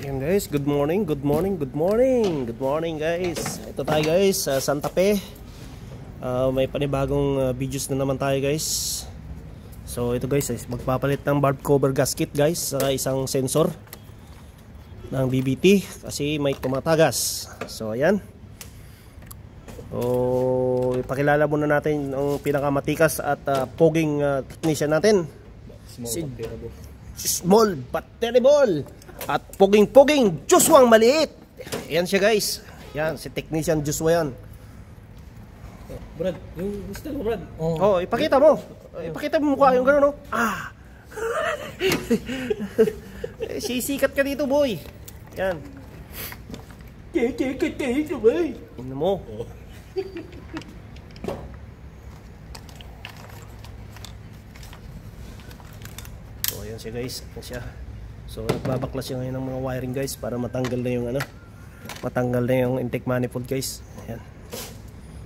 Yan guys, good morning, good morning, good morning. Good morning guys. Ito tayo guys sa Santa Fe. May panibagong videos na naman tayo guys. So ito guys, magpapalit ng valve cover gasket guys sa isang sensor ng BBT kasi may tumatagas. So ayan. So ipakilala muna natin ang pinakamatikas at poging technician natin. Small but terrible. At poging-poging Joshua ang maliit. Yan siya guys. Yan si technician Joshua yan. Brad, yung gusto mo Brad. Oh, ipakita mo. Ipakita mo mukha yung gano'n, no? Ah. Sisikat ka dito, boy. Yan. Kaya, boy. Tingnan mo. So, ayan siya guys. Ayan siya. So nagbabaklas siya ngayon ng mga wiring guys para matanggal na yung matanggal na yung intake manifold guys. Ayan.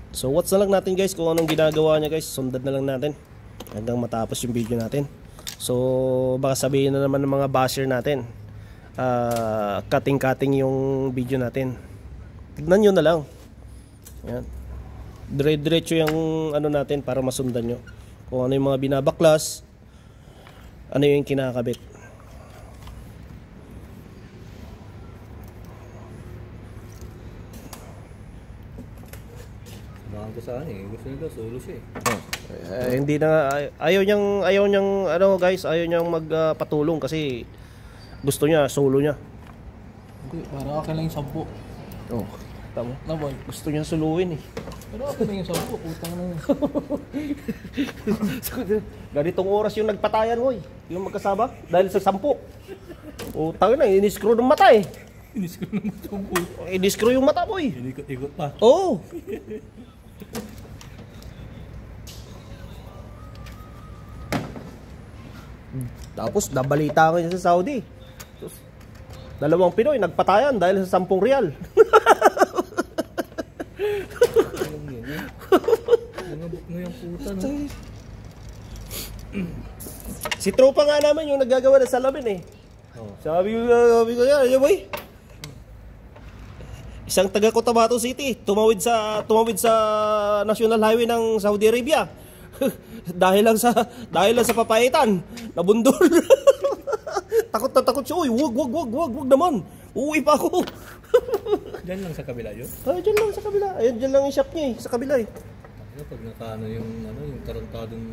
So watch na lang natin guys kung anong ginagawa niya guys. Sundan na lang natin hanggang matapos yung video natin. So baka sabihin na naman ng mga basher natin cutting yung video natin. Tignan nyo na lang. Ayan. Dire-diretso yung natin para masundan nyo kung ano yung mga binabaklas, ano yung kinakabit. Gusto nito solo siya hindi na ayaw niyang guys, ayaw niyang magpatulong kasi gusto niya solo niya. Hindi, para akin lang yung 10. Oh, tama. Na boy, gusto niya suluin eh. pero akin lang yung 10, putang na yun. Ganitong oras yung nagpatayan mo yung magkasama dahil sa 10. Utang na, ini-screw ng mata eh. Ini-screw ng mata mo. Ini-screw yung mata mo eh. Inikot-ikot pa. Oo. Tapos nabalita ko sa Saudi. Tapos, 2 Pinoy nagpatayan dahil sa 10 riyal. Nangabok na yung puta no. Si tropa nga naman yung naggagawa ng salamin eh. Sabi ko yan boy. Isang taga Cotabato City tumawid sa National Highway ng Saudi Arabia. dahil lang sa papaitan, nabundol. Takot na takot siya. Uy, wag naman. Uuwi pa ako. Diyan lang sa kabila yun? Ay, diyan lang sa kabila. Ayun, diyan lang yung shop niya sa kabila eh. Pag nakaano yung tarantadong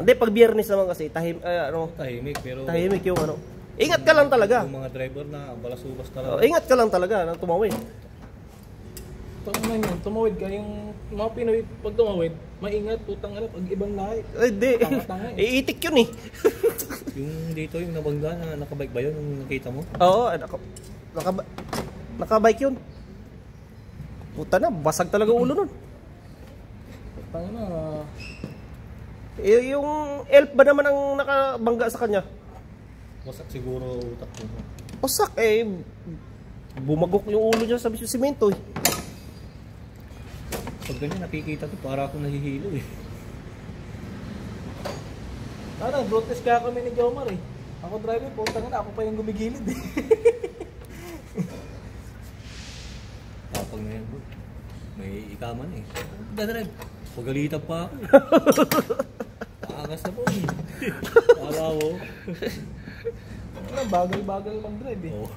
Hindi, pag biyernes naman kasi tahimik pero tahimik yung Ingat ka lang talaga. Yung mga driver na balasubas talaga. Ingat ka lang talaga nang tumawid. Pag yun, tumawid ka, yung mga Pinoy, pag tumawid, maingat, putang pag ibang lahi. Ay, di. Iitik yun eh. Yung dito, yung nabangga na nakabike ba yun, yung nakita mo? Oo, nakabike yun. Puta na, basag talaga ulo nun. Putang na. Yung elf ba naman ang nakabangga sa kanya? Wasak siguro utak mo. Wasak eh. Bumagok yung ulo niya sa simento eh. Pag ganyan nakikita ko, para akong nahihilo eh. Road test kaya kami ni Jomar eh. Ako driver, putang na, ako pa yung gumigilid eh. Tapag na yan bro. May ikaman eh. Dadrive. Pagalitan pa ako. Paakas na po eh. Para mo. Bagal-bagal mag-drive eh. Oh.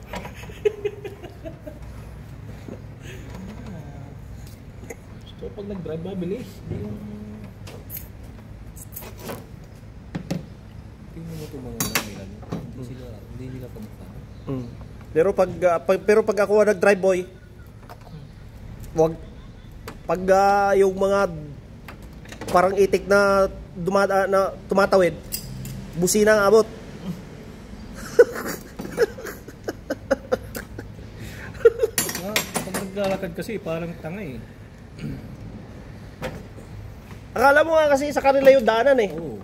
So pag nag-drive mabilis, tingnan mo ito mga namilan. Hindi nila kamukha. Pero pag ako nag-drive boy, wag pag yung mga parang itik na tumatawid, busina ang abot. Pag naglalakad kasi parang tanga eh. Akala mo nga kasi sa kanila yung daanan eh. Oo.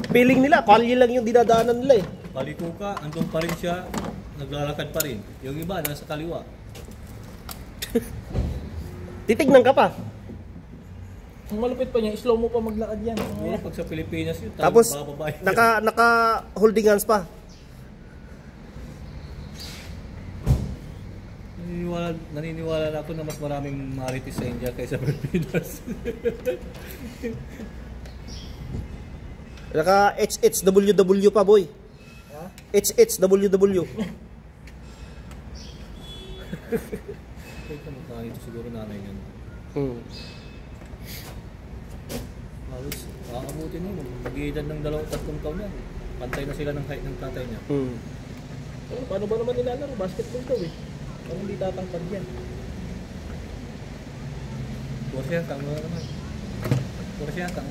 Feeling nila, kalye lang yung dinadaanan nila eh. Paliko ka, andun pa rin siya, naglalakad pa rin. Yung iba, nasa kaliwa. Titignan ka pa. Ang malupit pa niya, slow mo pa maglakad yan. Pag sa Pilipinas yun, tapos naka holding hands pa. naniniwala na ako na mas maraming marites sa India kaysa Pilipinas. Naka HHWW pa, boy. Ha? HHWW. Kaya kamukha nito siguro nanay niya. Halos, abutin mo. Mag-iedad ng 2-3 taon yan. Pantay na sila ng height ng tatay niya. Paano ba naman nilalaro? Basketball daw eh. Parang hindi tatangkad yan. Porsiya, tang mo na naman. Porsiya, tang.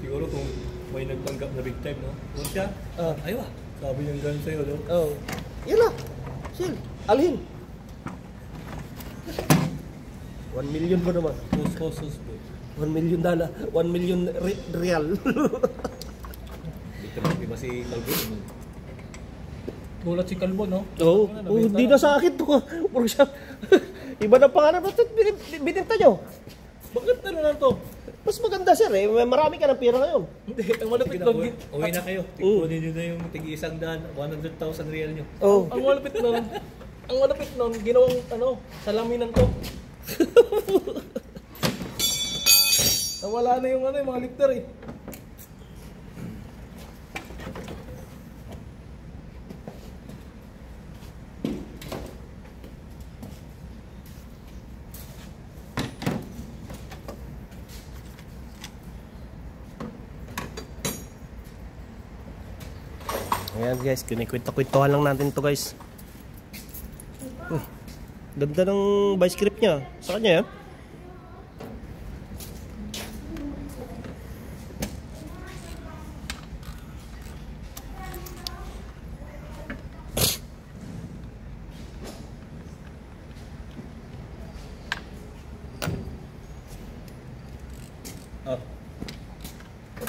Siguro kung may nagtanggap na big time, no? Porsiya, ayaw ah. Sabi niyang gano'n sa'yo, no? Oh. Yan lang. Sil, alhin. 1 million ba naman? Sus, boy. $1 million. 1 million real. Di ba si Calvin? Gulat si Calvo, no? Oo. Hindi na sa akin to. Puro siya. Iba na pangalan. Bininta nyo. Bakit ano na to? Mas maganda, sir eh. Marami ka ng pera ngayon. Hindi, ang malapit Sige na, nun. uwi na kayo. Tigpunin nyo na yung tig-100, 100,000 real nyo. Oh. Ang malapit nun, ginawang salaminan to. Nawala na yung yung mga lifter eh. Ayan guys, kinikwento-kwentuhan lang natin to guys. Uy, ganda ng vice grip niya. Sa kanya yan?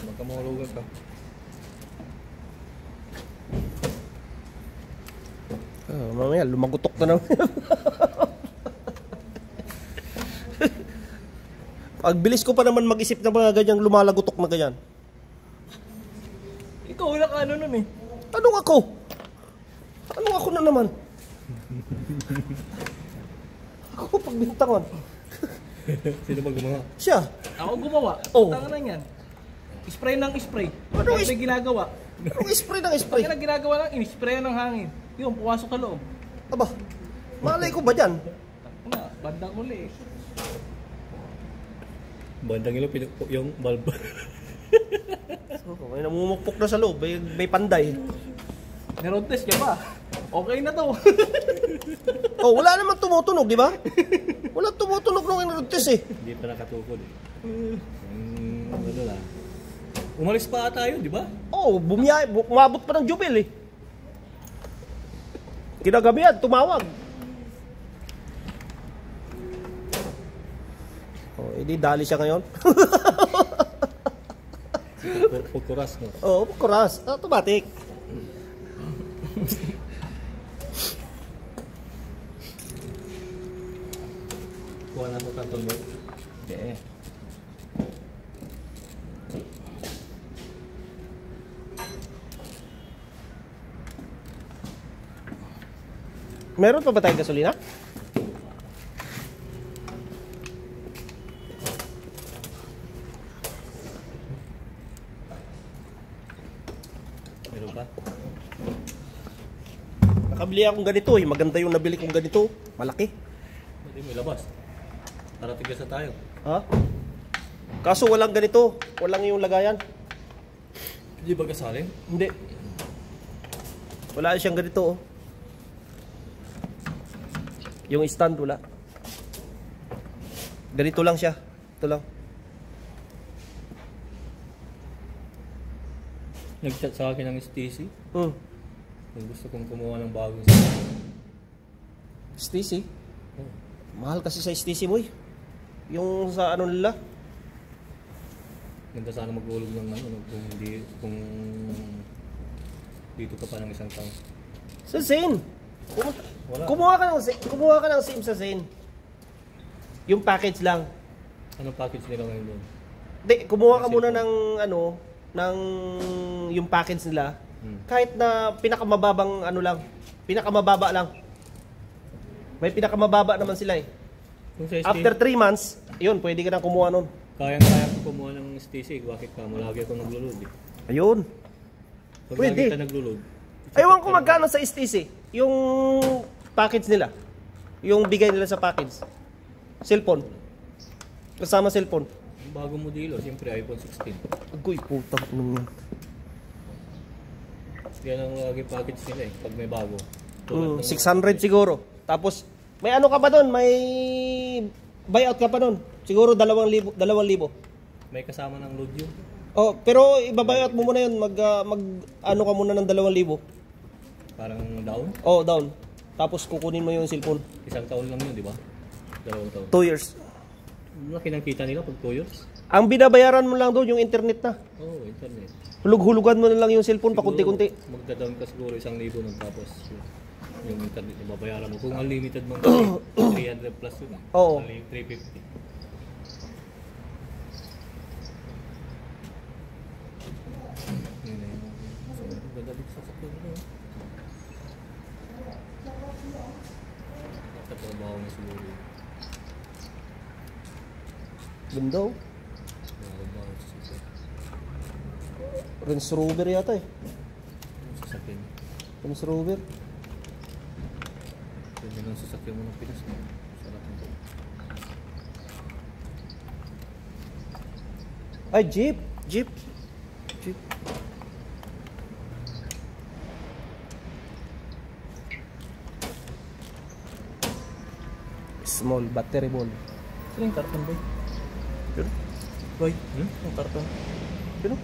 Magkamahulugan ka. Mamaya, lumagutok na naman. Pagbilis ko pa naman mag-isip ng mga ganyang lumalagutok na ganyan. Ikaw wala ka ano nun eh. Anong ako? Anong ako na naman? Ako pagbintangan. Sino ba gumawa? Siya. Ako gumawa. Oh. Tanga na yan. Spray ng spray. Ano Ano ginagawa? Anong spray ng spray? Pag ginagawa lang, spray ng hangin. Yung pumasok ka loob. Aba, malay ko ba dyan? Bandang uli eh. Bandang ilo, yung bulb. May namumukpok na sa loob, may panday. Meron test ka ba? Okay na to. Oh, wala naman tumutunog, di ba? Wala tumutunog nung in-test eh. Hindi pa nakatukod eh. Ano lang. Umalis pa tayo, di ba? Oh, umabot pa ng jubil eh. Kinagabihan, tumawag. Oh, hindi dali siya ngayon. Pagkuras, no? Oh, kuras. Automatic. Kuha na mo kantong mo. Okay. Meron pa ba tayong gasolina? Meron pa? Nakabili akong ganito eh. Maganda yung nabili kong ganito. Malaki. Hindi may labas. Para tigas na tayo. Ha? Kaso walang ganito. Walang yung lagayan. Hindi ba kasalin? Hindi. Wala siyang ganito oh. Yung stand wala. Ganito lang siya. Ito lang. Nag-chat sa akin ng Stacy. Hmm. Kung gusto kong kumuha ng bagong sasakyan. Stacy? Oh. Mahal kasi sa Stacy mo eh. Yung sa ano nila. Ganda sana mag-ulog ng ano kung dito ka pa ng isang taon. Sa Zane. Wala. Kumuha ka ng SIM sa Zane. Yung package lang. Anong package nila ngayon doon? Hindi, kumuha ka muna ng ano, ng yung package nila, kahit na pinakamababang ano lang, pinakamababa lang. May pinakamababa naman sila eh. Kung sa After 3 months, yun, pwede ka na kumuha nun. kayang-kaya ko kumuha ng STC, bakit ka? Malagi ako naglo-load eh. Ayun. Pag Pwede. lagi ka naglo-load, Aywan ko magkano sa STC, yung package nila. Yung bigay nila sa package. Cellphone. Kasama cellphone. ang bagong modelo, siyempre iPhone 16. Agoy, putang nung yan. Yan ang lagi package nila eh, pag may bago. Tulad ng 600 siguro. Tapos, may ano ka pa doon, may buyout ka pa doon. Siguro 2,000. May kasama ng load yun. Oh, pero ibabayot mo muna yun, ano ka muna ng 2,000. Parang down. Oh, down. Tapos kukunin mo yung cellphone. Isang taon lang yun, di ba? 2 taon. 2 years. Laki ng kita nila pag 2 years. Ang binabayaran mo lang doon yung internet na. Oo, internet. Hulug-hulugan mo na lang yung cellphone pa Siguro, kunti-kunti. Magda-down ka siguro 1,000 nun, tapos yung internet na babayaran mo. Kung unlimited man kasi, 300 plus yun. Oo. 350. Yun na yun. So, dadalik sa sakyan mo. Nakatrabaho na siguro. Ganda oh. Nakatrabaho sa sakyan. Range Rover yata eh. Sa sakyan. Range Rover. Pwede lang sa sakyan mo ng Pinas. No? Sarap nito. Ay, Jeep. Jeep. Jeep. Small battery ball. Sino yung karton, boy? Yun. Boy, yung karton. Yun.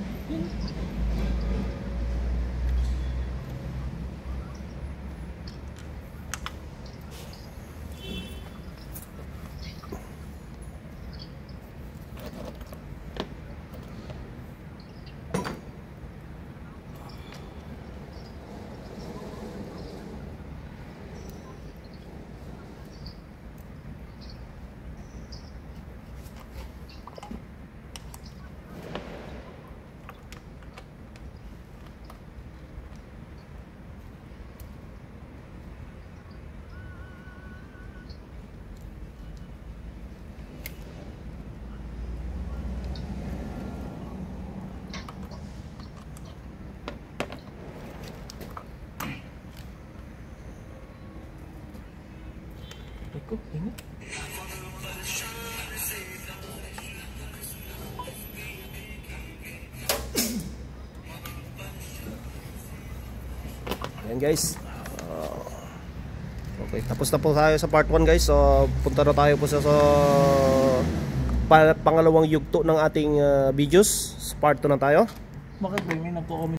Eko, ingat. Ayan guys. Okay, tapos na po tayo sa part 1 guys. So, punta na tayo po sa pangalawang yugto ng ating videos. Part 2 na tayo. Bakit, boy? May nagko-comment